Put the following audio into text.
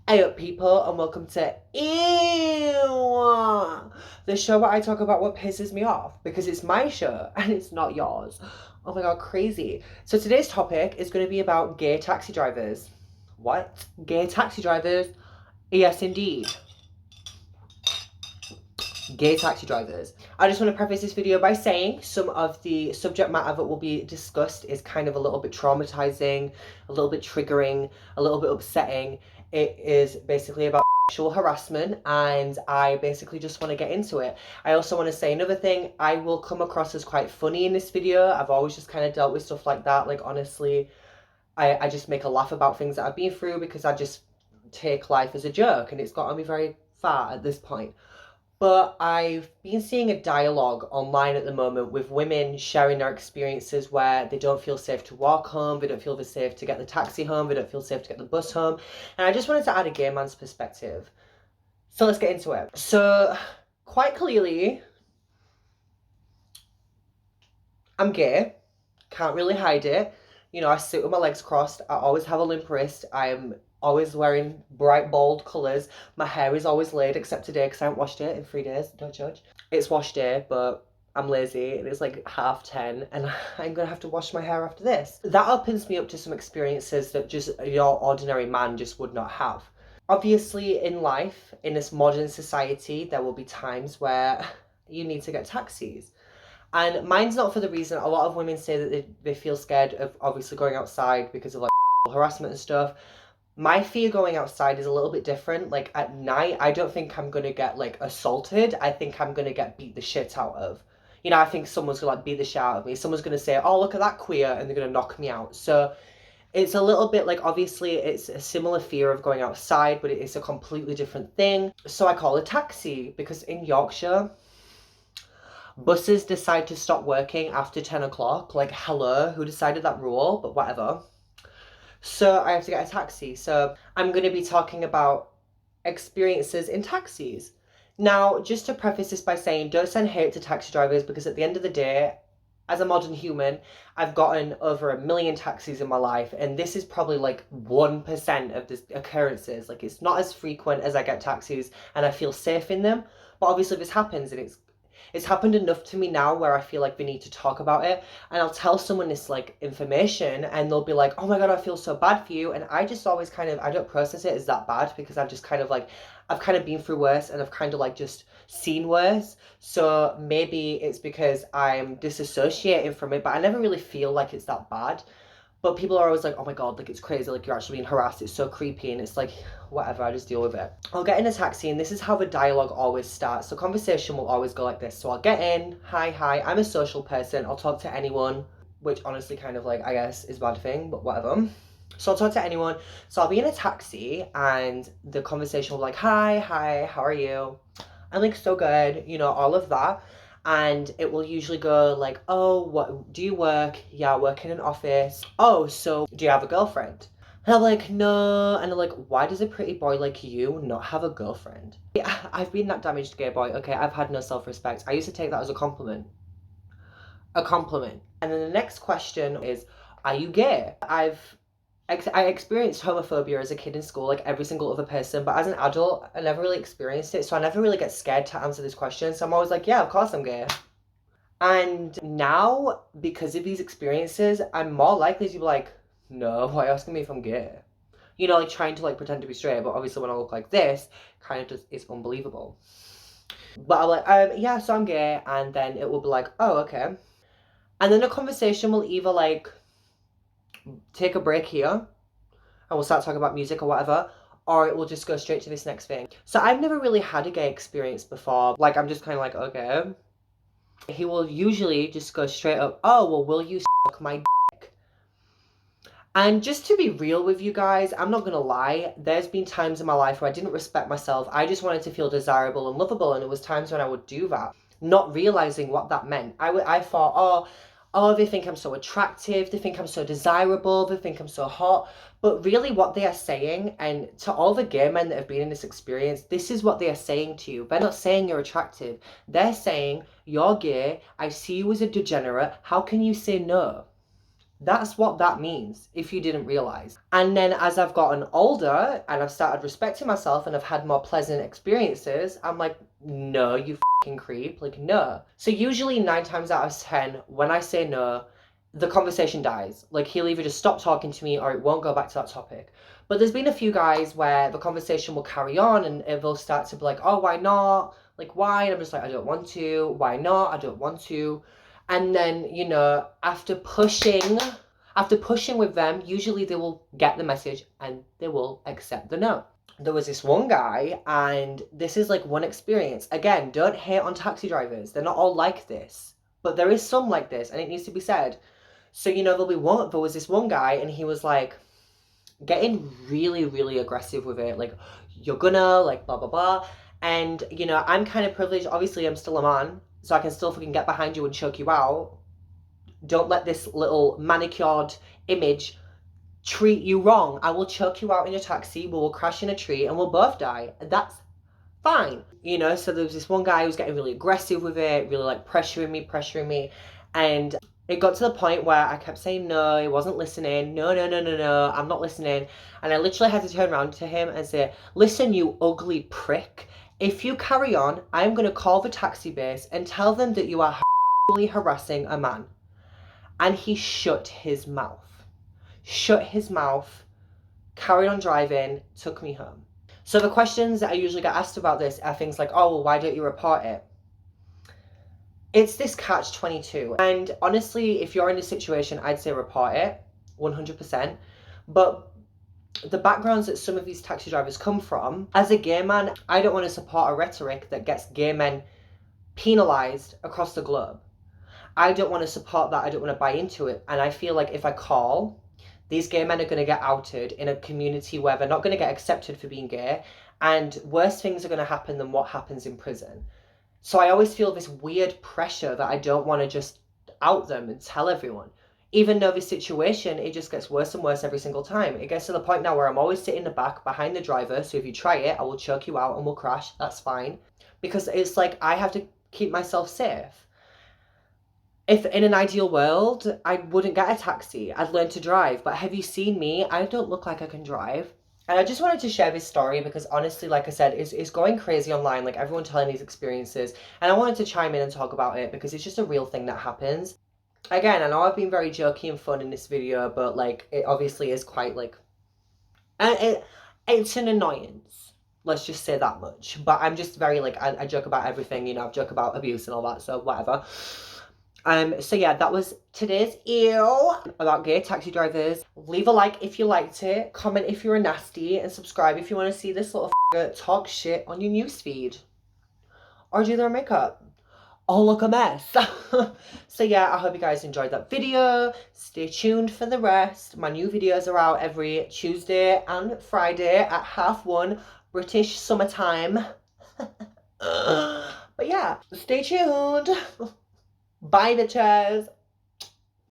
Hey up people, and welcome to Ew, the show where I talk about what pisses me off because it's my show and it's not yours. Oh my god, crazy. So today's topic is going to be about gay taxi drivers. What? Gay taxi drivers? Yes indeed. Gay taxi drivers. I just want to preface this video by saying some of the subject matter that will be discussed is kind of a little bit traumatizing, a little bit triggering, a little bit upsetting. It is basically about sexual harassment, and I basically just want to get into it. I also want to say another thing. I will come across as quite funny in this video. I've always just kind of dealt with stuff like that. Like, honestly, I just make a laugh about things that I've been through because I just take life as a joke, and it's gotten me very far at this point. But I've been seeing a dialogue online at the moment with women sharing their experiences where they don't feel safe to walk home, they don't feel safe to get the taxi home, they don't feel safe to get the bus home. And I just wanted to add a gay man's perspective. So let's get into it. So, quite clearly, I'm gay. Can't really hide it. You know, I sit with my legs crossed. I always have a limp wrist. I'm always wearing bright, bold colours. My hair is always laid, except today because I haven't washed it in 3 days. Don't judge. It's wash day, but I'm lazy and it's like 10:30 and I'm gonna have to wash my hair after this. That opens me up to some experiences that just your ordinary man just would not have. Obviously, in life, in this modern society, there will be times where you need to get taxis. And mine's not for the reason, a lot of women say that they feel scared of obviously going outside because of like harassment and stuff. My fear going outside is a little bit different. Like at night, I don't think I'm gonna get like assaulted. I think I'm gonna get beat the shit out of. You know, I think someone's gonna like beat the shit out of me. Someone's gonna say, oh, look at that queer, and they're gonna knock me out. So it's a little bit like, obviously it's a similar fear of going outside, but it's a completely different thing. So I call a taxi because in Yorkshire, buses decide to stop working after 10 o'clock. Like, hello, who decided that rule? But whatever. So I have to get a taxi. So I'm going to be talking about experiences in taxis. Now, just to preface this by saying, don't send hate to taxi drivers because at the end of the day, as a modern human, I've gotten over 1 million taxis in my life, and this is probably like 1% of the occurrences. Like, it's not as frequent as I get taxis and I feel safe in them. But obviously this happens, and it's happened enough to me now where I feel like we need to talk about it. And I'll tell someone this like information and they'll be like, oh my god, I feel so bad for you. And I just always kind of, I don't process it as that bad because I've just kind of like, I've kind of been through worse and I've kind of like just seen worse. So maybe it's because I'm disassociating from it, but I never really feel like it's that bad. But people are always like, oh my god, like it's crazy, like you're actually being harassed, it's so creepy, and it's like, whatever, I just deal with it. I'll get in a taxi, and this is how the dialogue always starts. The conversation will always go like this. So I'll get in, hi, I'm a social person, I'll talk to anyone, which honestly kind of like, I guess, is a bad thing, but whatever. So I'll talk to anyone. So I'll be in a taxi, and the conversation will be like, hi, how are you? I'm like, so good, you know, all of that. And it will usually go like, oh, what do you work? Yeah, I work in an office. Oh, so do you have a girlfriend? And I'm like, no. And they're like, why does a pretty boy like you not have a girlfriend? Yeah, I've been that damaged gay boy. Okay, I've had no self-respect. I used to take that as a compliment. A compliment. And then the next question is, are you gay? I experienced homophobia as a kid in school, like every single other person, but as an adult, I never really experienced it, so I never really get scared to answer this question, so I'm always like, yeah, of course I'm gay. And now, because of these experiences, I'm more likely to be like, no, why are you asking me if I'm gay? You know, like trying to like pretend to be straight, but obviously when I look like this, kind of just, it's unbelievable. But I'm like, yeah, so I'm gay, and then it will be like, oh, okay. And then the conversation will either like take a break here and we'll start talking about music or whatever, or it will just go straight to this next thing. So I've never really had a gay experience before. Like, I'm just kind of like, okay. He will usually just go straight up, oh, well, will you suck my dick? And just to be real with you guys, I'm not gonna lie, there's been times in my life where I didn't respect myself. I just wanted to feel desirable and lovable, and it was times when I would do that, not realizing what that meant. I thought, oh, they think I'm so attractive, they think I'm so desirable, they think I'm so hot. But really what they are saying, and to all the gay men that have been in this experience, this is what they are saying to you. They're not saying you're attractive. They're saying, you're gay, I see you as a degenerate, how can you say no? That's what that means, if you didn't realize. And then as I've gotten older and I've started respecting myself and I've had more pleasant experiences, I'm like, no, you fucking creep. Like, no. So usually 9 times out of 10, when I say no, the conversation dies. Like, he'll either just stop talking to me or it won't go back to that topic. But there's been a few guys where the conversation will carry on and it will start to be like, oh, why not? Like, why? And I'm just like, I don't want to. Why not? I don't want to. And then, after pushing with them, usually they will get the message and they will accept the no. There was this one guy, and this is like one experience. Again, don't hate on taxi drivers. They're not all like this. But there is some like this, and it needs to be said. So, there was this one guy, and he was like getting really, really aggressive with it. Like, you're gonna, like, blah, blah, blah. And, I'm kind of privileged. Obviously, I'm still a man, so I can still fucking get behind you and choke you out. Don't let this little manicured image treat you wrong. I will choke you out in a taxi, we will crash in a tree, and we'll both die. That's fine. So there was this one guy who was getting really aggressive with it, really like pressuring me. And it got to the point where I kept saying no, he wasn't listening. No, I'm not listening. And I literally had to turn around to him and say, listen, you ugly prick. If you carry on, I'm going to call the taxi base and tell them that you are harassing a man. And he shut his mouth, carried on driving, took me home. So the questions that I usually get asked about this are things like, oh, well, why don't you report it? It's this catch-22. And honestly, if you're in this situation, I'd say report it, 100%. But the backgrounds that some of these taxi drivers come from, as a gay man, I don't want to support a rhetoric that gets gay men penalised across the globe. I don't want to support that. I don't want to buy into it. And I feel like if I call, these gay men are going to get outed in a community where they're not going to get accepted for being gay, and worse things are going to happen than what happens in prison. So I always feel this weird pressure that I don't want to just out them and tell everyone. Even though the situation, it just gets worse and worse every single time. It gets to the point now where I'm always sitting in the back behind the driver, so if you try it, I will choke you out and we'll crash. That's fine. Because it's like I have to keep myself safe. If in an ideal world, I wouldn't get a taxi. I'd learn to drive. But have you seen me? I don't look like I can drive. And I just wanted to share this story because honestly, like I said, it's going crazy online. Like everyone telling these experiences. And I wanted to chime in and talk about it because it's just a real thing that happens. Again, I know I've been very jokey and fun in this video, but like it obviously is quite like... it's an annoyance. Let's just say that much. But I'm just very like, I joke about everything, I joke about abuse and all that, so whatever. So yeah, that was today's ew about gay taxi drivers. Leave a like if you liked it, comment if you're a nasty, and subscribe if you want to see this little talk shit on your newsfeed. Or do their makeup. Oh, look a mess. So yeah, I hope you guys enjoyed that video. Stay tuned for the rest. My new videos are out every Tuesday and Friday at 1:30 British summertime. But yeah, stay tuned. Bye, bitches.